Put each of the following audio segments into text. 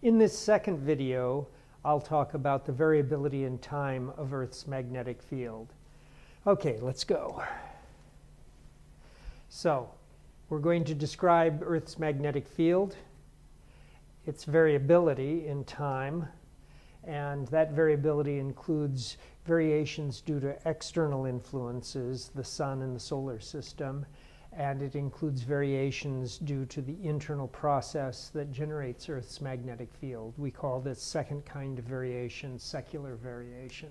In this second video, I'll talk about the variability in time of Earth's magnetic field. Okay, let's go. So, we're going to describe Earth's magnetic field, its variability in time, and that variability includes variations due to external influences, the sun and the solar system, and it includes variations due to the internal process that generates Earth's magnetic field. We call this second kind of variation secular variation.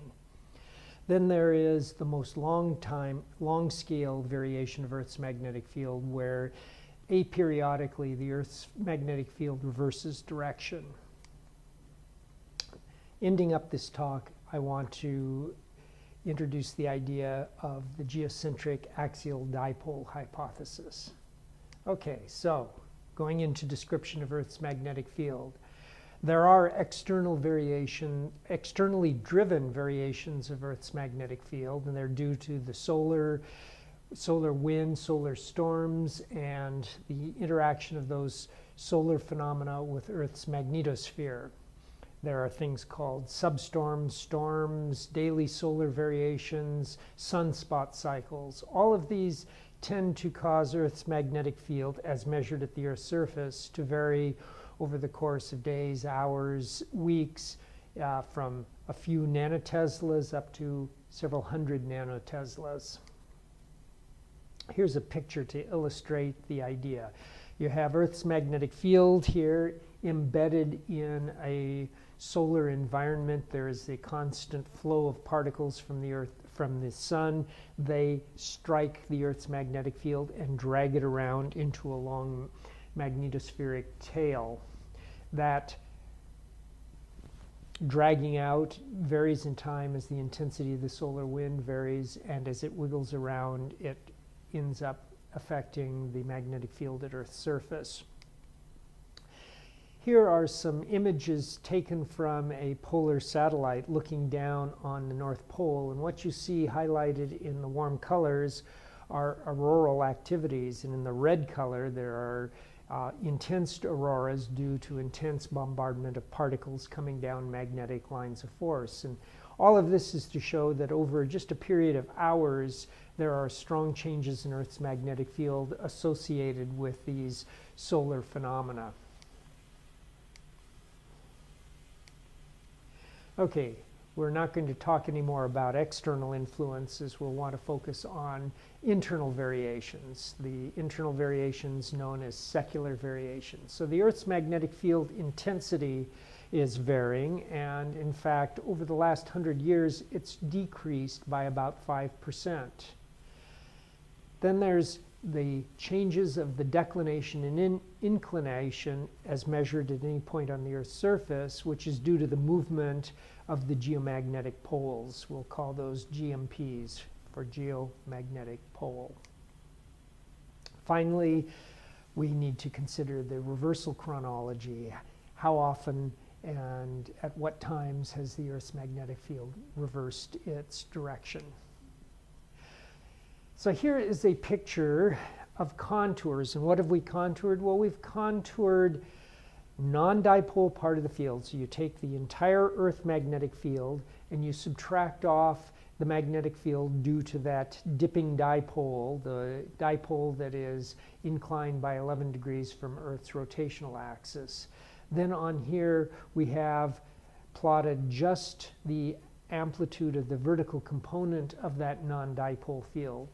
Then there is the most long-scale variation of Earth's magnetic field, where aperiodically the Earth's magnetic field reverses direction. Ending up this talk, I want to introduce the idea of the geocentric axial dipole hypothesis. Okay, so going into description of Earth's magnetic field, there are externally driven variations of Earth's magnetic field, and they're due to the solar wind, solar storms, and the interaction of those solar phenomena with Earth's magnetosphere. There are things called substorms, storms, daily solar variations, sunspot cycles. All of these tend to cause Earth's magnetic field, as measured at the Earth's surface, to vary over the course of days, hours, weeks, from a few nanoteslas up to several hundred nanoteslas. Here's a picture to illustrate the idea. You have Earth's magnetic field here embedded in a solar environment. There is a constant flow of particles from the sun. They strike the Earth's magnetic field and drag it around into a long magnetospheric tail. That dragging out varies in time as the intensity of the solar wind varies, and as it wiggles around, it ends up affecting the magnetic field at Earth's surface. Here are some images taken from a polar satellite looking down on the North Pole, and what you see highlighted in the warm colors are auroral activities, and in the red color there are intense auroras due to intense bombardment of particles coming down magnetic lines of force. And all of this is to show that over just a period of hours, there are strong changes in Earth's magnetic field associated with these solar phenomena. Okay, we're not going to talk anymore about external influences. We'll want to focus on internal variations, the internal variations known as secular variations. So the Earth's magnetic field intensity is varying, and in fact, over the last 100 years, it's decreased by about 5%. Then there's the changes of the declination and inclination as measured at any point on the Earth's surface, which is due to the movement of the geomagnetic poles. We'll call those GMPs for geomagnetic pole. Finally, we need to consider the reversal chronology. How often and at what times has the Earth's magnetic field reversed its direction? So here is a picture of contours. And what have we contoured? Well, we've contoured non-dipole part of the field. So you take the entire Earth magnetic field and you subtract off the magnetic field due to that dipping dipole, the dipole that is inclined by 11 degrees from Earth's rotational axis. Then on here we have plotted just the amplitude of the vertical component of that non-dipole field.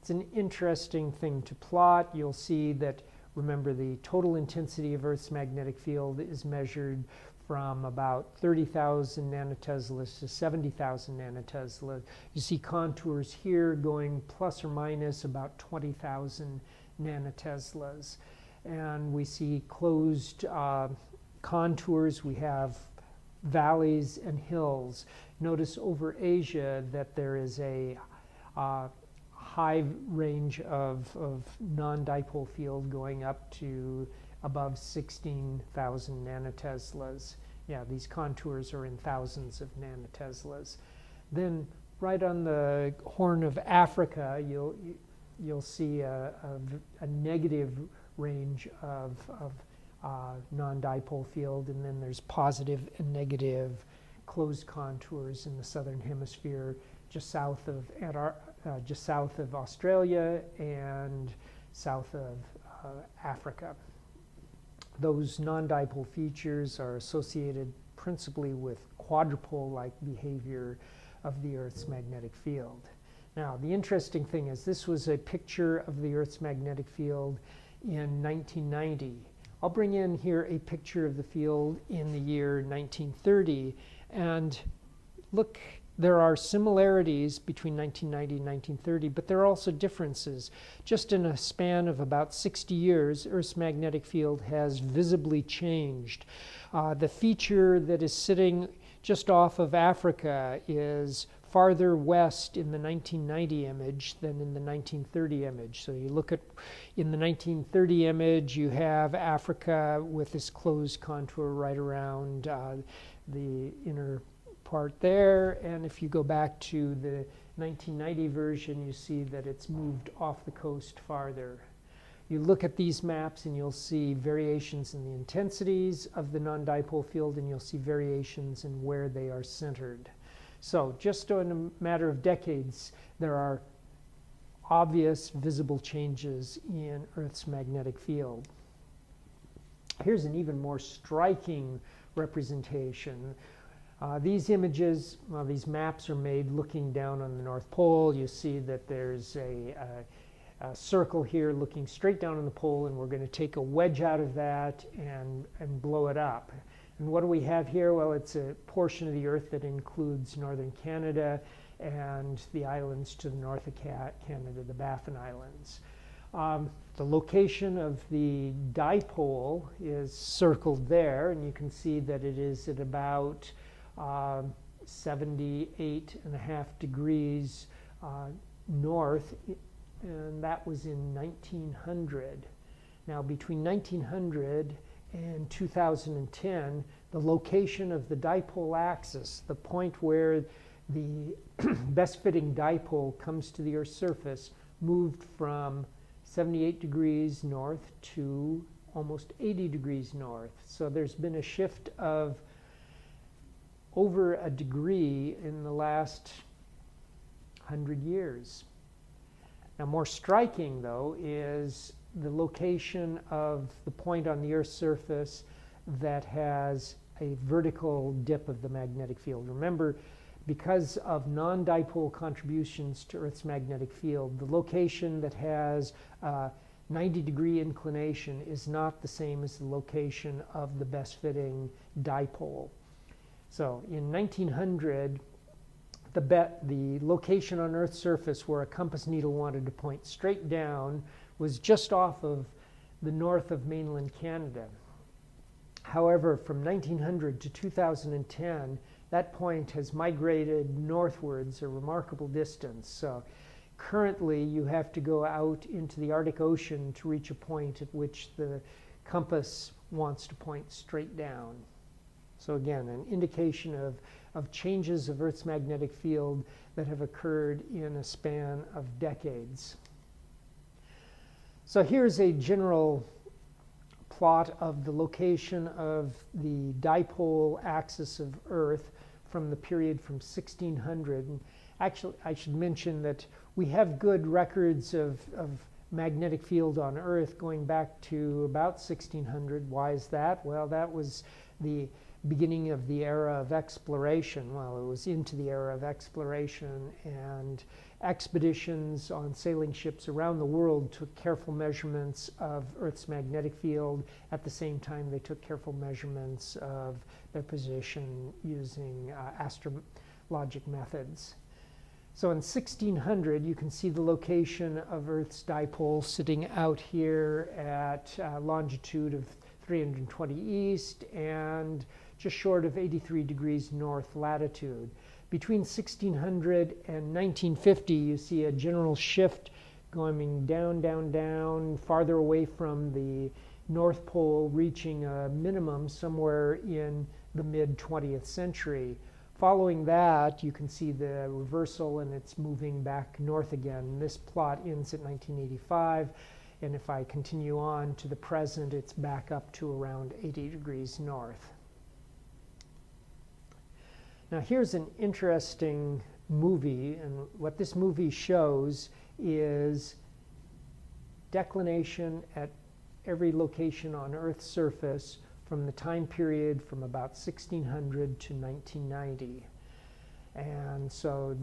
It's an interesting thing to plot. You'll see that, remember, the total intensity of Earth's magnetic field is measured from about 30,000 nanoteslas to 70,000 nanotesla. You see contours here going plus or minus about 20,000 nanoteslas. And we see closed contours. We have valleys and hills. Notice over Asia that there is a high range of non-dipole field going up to above 16,000 nanoteslas. Yeah, these contours are in thousands of nanoteslas. Then right on the Horn of Africa, you'll see a negative range of non-dipole field, and then there's positive and negative closed contours in the southern hemisphere, just south of Australia and south of Africa. Those non-dipole features are associated principally with quadrupole-like behavior of the Earth's magnetic field. Now, the interesting thing is this was a picture of the Earth's magnetic field in 1990. I'll bring in here a picture of the field in the year 1930, and look, there are similarities between 1990 and 1930, but there are also differences. Just in a span of about 60 years, Earth's magnetic field has visibly changed. The feature that is sitting just off of Africa is farther west in the 1990 image than in the 1930 image. So you look at, in the 1930 image, you have Africa with this closed contour right around the inner part there, and if you go back to the 1990 version, you see that it's moved off the coast farther. You look at these maps and you'll see variations in the intensities of the non-dipole field, and you'll see variations in where they are centered. So just in a matter of decades, there are obvious visible changes in Earth's magnetic field. Here's an even more striking representation. These images, these maps are made looking down on the North Pole. You see that there's a circle here looking straight down on the pole, and we're going to take a wedge out of that and blow it up. And what do we have here? Well, it's a portion of the Earth that includes northern Canada and the islands to the north of Canada, the Baffin Islands. The location of the dipole is circled there, and you can see that it is at about 78.5 degrees north, and that was in 1900. Now, between 1900 and 2010, the location of the dipole axis, the point where the best fitting dipole comes to the Earth's surface, moved from 78 degrees north to almost 80 degrees north. So there's been a shift of over a degree in the last 100 years. Now, more striking, though, is the location of the point on the Earth's surface that has a vertical dip of the magnetic field. Remember, because of non-dipole contributions to Earth's magnetic field, the location that has a 90-degree inclination is not the same as the location of the best-fitting dipole. So in 1900, the location on Earth's surface where a compass needle wanted to point straight down was just off of the north of mainland Canada. However, from 1900 to 2010, that point has migrated northwards a remarkable distance. So currently, you have to go out into the Arctic Ocean to reach a point at which the compass wants to point straight down. So again, an indication of changes of Earth's magnetic field that have occurred in a span of decades. So here's a general plot of the location of the dipole axis of Earth from the period from 1600. And actually, I should mention that we have good records of magnetic field on Earth going back to about 1600. Why is that? Well, that was the beginning of the era of exploration. Well, it was into the era of exploration, and expeditions on sailing ships around the world took careful measurements of Earth's magnetic field. At the same time, they took careful measurements of their position using astrologic methods. So in 1600, you can see the location of Earth's dipole sitting out here at longitude of 320 east and just short of 83 degrees north latitude. Between 1600 and 1950, you see a general shift going down, down, down, farther away from the North Pole, reaching a minimum somewhere in the mid-20th century. Following that, you can see the reversal, and it's moving back north again. This plot ends at 1985. And if I continue on to the present, it's back up to around 80 degrees north. Now here's an interesting movie, and what this movie shows is declination at every location on Earth's surface from the time period from about 1600 to 1990. And so,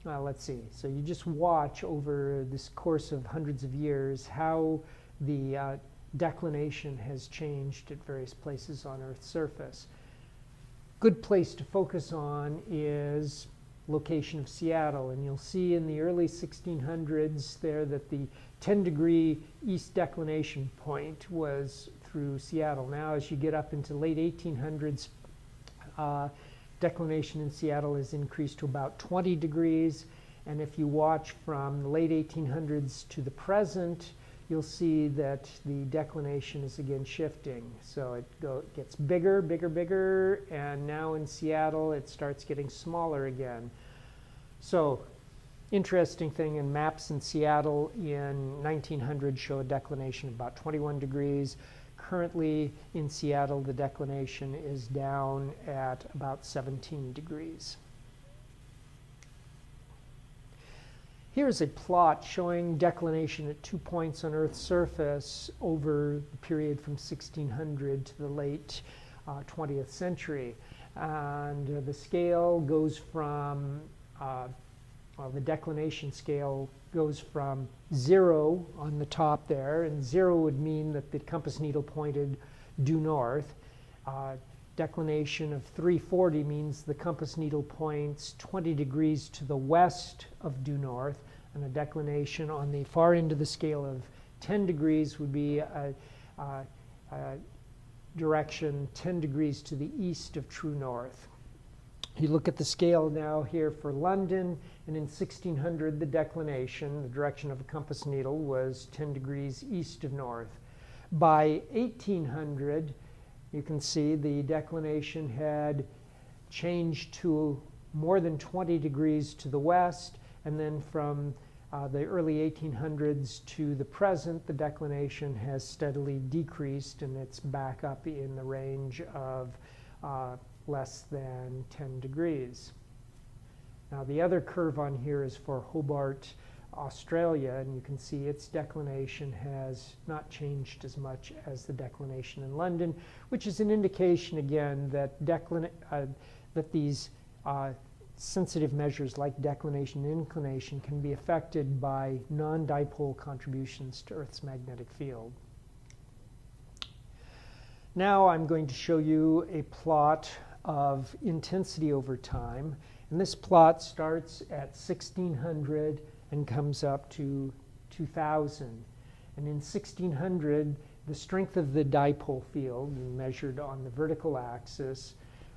let's see. So you just watch over this course of hundreds of years how the declination has changed at various places on Earth's surface. Good place to focus on is location of Seattle, and you'll see in the early 1600s there that the 10-degree east declination point was through Seattle. Now as you get up into late 1800s, declination in Seattle has increased to about 20 degrees, and if you watch from the late 1800s to the present, you'll see that the declination is again shifting. So it gets bigger, bigger, bigger, and now in Seattle it starts getting smaller again. So interesting thing, in maps in Seattle in 1900 show a declination of about 21 degrees. Currently in Seattle the declination is down at about 17 degrees. Here's a plot showing declination at 2 points on Earth's surface over the period from 1600 to the late 20th century. And the scale goes from, the declination scale goes from 0 on the top there, and 0 would mean that the compass needle pointed due north. Declination of 340 means the compass needle points 20 degrees to the west of due north, and a declination on the far end of the scale of 10 degrees would be a direction 10 degrees to the east of true north. You look at the scale now here for London, and in 1600 the declination, the direction of a compass needle, was 10 degrees east of north. By 1800, you can see the declination had changed to more than 20 degrees to the west, and then from the early 1800s to the present, the declination has steadily decreased, and it's back up in the range of less than 10 degrees. Now the other curve on here is for Hobart, Australia, and you can see its declination has not changed as much as the declination in London, which is an indication again that that these sensitive measures like declination and inclination can be affected by non-dipole contributions to Earth's magnetic field. Now I'm going to show you a plot of intensity over time, and this plot starts at 1600 and comes up to 2000. And in 1600, the strength of the dipole field, measured on the vertical axis,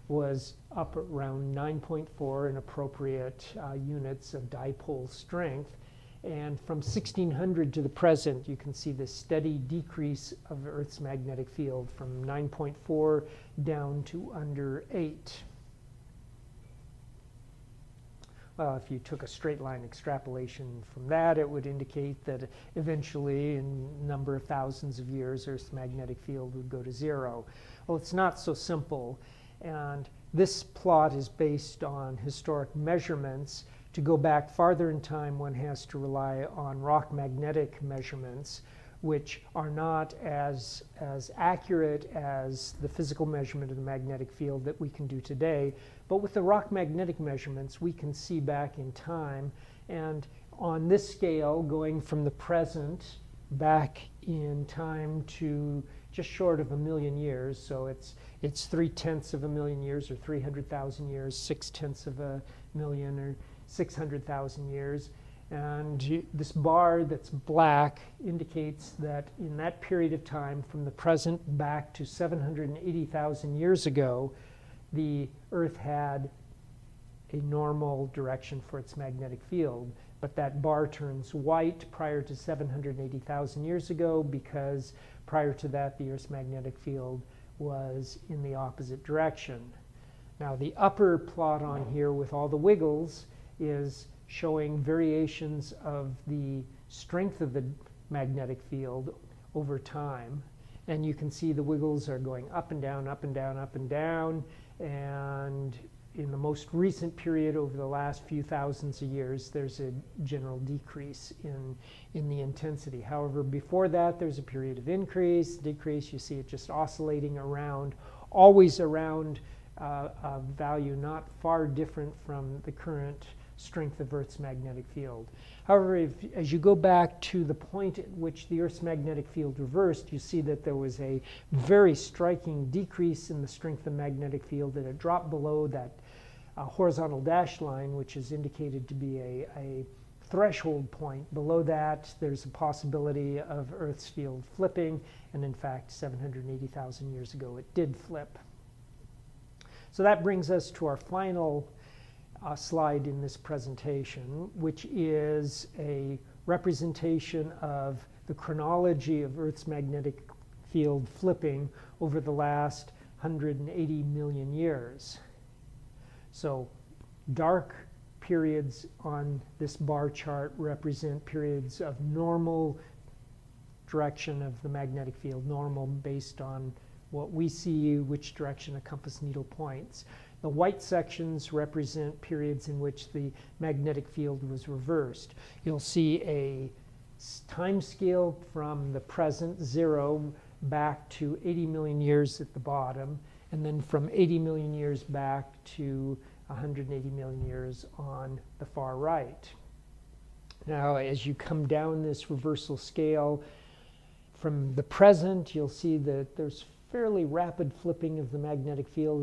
was up around 9.4 in appropriate units of dipole strength. And from 1600 to the present, you can see this steady decrease of Earth's magnetic field from 9.4 down to under 8. Well, if you took a straight line extrapolation from that, it would indicate that eventually, in a number of thousands of years, Earth's magnetic field would go to 0. Well, it's not so simple. And this plot is based on historic measurements. To go back farther in time, one has to rely on rock magnetic measurements, which are not as accurate as the physical measurement of the magnetic field that we can do today. But with the rock magnetic measurements, we can see back in time. And on this scale, going from the present back in time to just short of 1 million years, so it's 3/10 of a million years, or 300,000 years, 6/10 of a million, or 600,000 years. And this bar that's black indicates that in that period of time, from the present back to 780,000 years ago, the Earth had a normal direction for its magnetic field. But that bar turns white prior to 780,000 years ago, because prior to that, the Earth's magnetic field was in the opposite direction. Now, the upper plot on here with all the wiggles is showing variations of the strength of the magnetic field over time. And you can see the wiggles are going up and down, up and down, up and down. And in the most recent period over the last few thousands of years, there's a general decrease in the intensity. However, before that, there's a period of increase, decrease. You see it just oscillating around, always around a value not far different from the current strength of Earth's magnetic field. However, as you go back to the point at which the Earth's magnetic field reversed, you see that there was a very striking decrease in the strength of the magnetic field, that it dropped below that horizontal dashed line, which is indicated to be a threshold point. Below that, there's a possibility of Earth's field flipping, and in fact, 780,000 years ago, it did flip. So that brings us to our final slide in this presentation, which is a representation of the chronology of Earth's magnetic field flipping over the last 180 million years. So dark periods on this bar chart represent periods of normal direction of the magnetic field, normal based on what we see, which direction a compass needle points. The white sections represent periods in which the magnetic field was reversed. You'll see a time scale from the present, 0, back to 80 million years at the bottom, and then from 80 million years back to 180 million years on the far right. Now, as you come down this reversal scale from the present, you'll see that there's fairly rapid flipping of the magnetic field.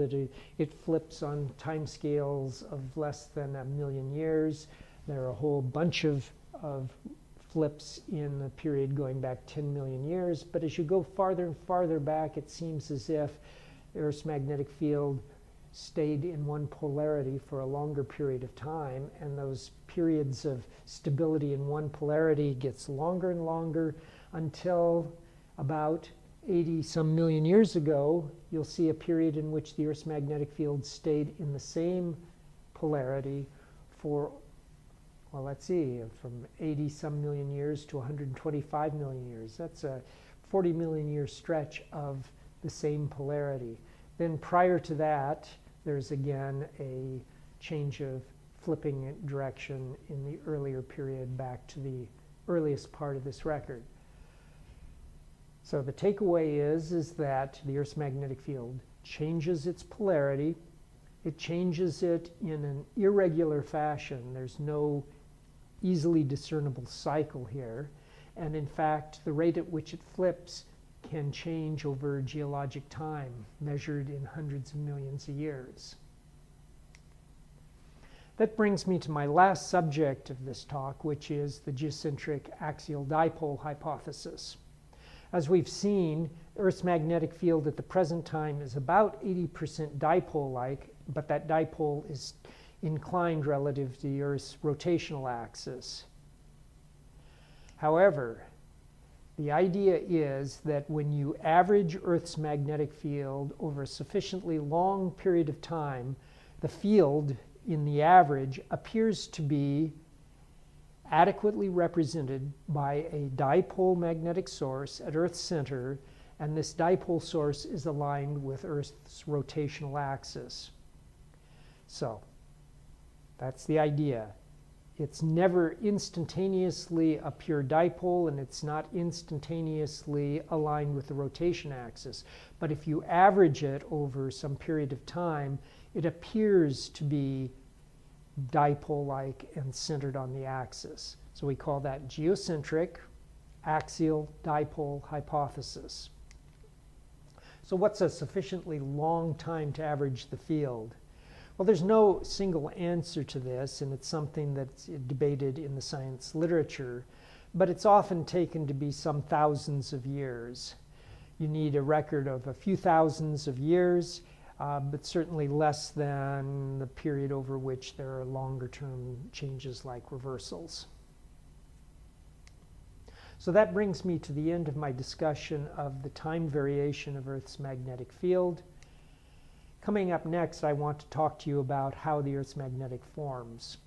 It flips on time scales of less than 1 million years. There are a whole bunch of flips in the period going back 10 million years. But as you go farther and farther back, it seems as if the Earth's magnetic field stayed in one polarity for a longer period of time, and those periods of stability in one polarity gets longer and longer until about 80 some million years ago, you'll see a period in which the Earth's magnetic field stayed in the same polarity for, well, let's see, from 80 some million years to 125 million years. That's a 40 million year stretch of the same polarity. Then prior to that, there's again a change of flipping direction in the earlier period back to the earliest part of this record. So the takeaway is that the Earth's magnetic field changes its polarity. It changes it in an irregular fashion. There's no easily discernible cycle here. And in fact, the rate at which it flips can change over geologic time, measured in hundreds of millions of years. That brings me to my last subject of this talk, which is the geocentric axial dipole hypothesis. As we've seen, Earth's magnetic field at the present time is about 80% dipole-like, but that dipole is inclined relative to the Earth's rotational axis. However, the idea is that when you average Earth's magnetic field over a sufficiently long period of time, the field in the average appears to be adequately represented by a dipole magnetic source at Earth's center, and this dipole source is aligned with Earth's rotational axis. So that's the idea. It's never instantaneously a pure dipole, and it's not instantaneously aligned with the rotation axis. But if you average it over some period of time, it appears to be dipole-like and centered on the axis. So we call that geocentric axial dipole hypothesis. So what's a sufficiently long time to average the field? Well, there's no single answer to this, and it's something that's debated in the science literature, but it's often taken to be some thousands of years. You need a record of a few thousands of years, but certainly less than the period over which there are longer-term changes like reversals. So that brings me to the end of my discussion of the time variation of Earth's magnetic field. Coming up next, I want to talk to you about how the Earth's magnetic forms.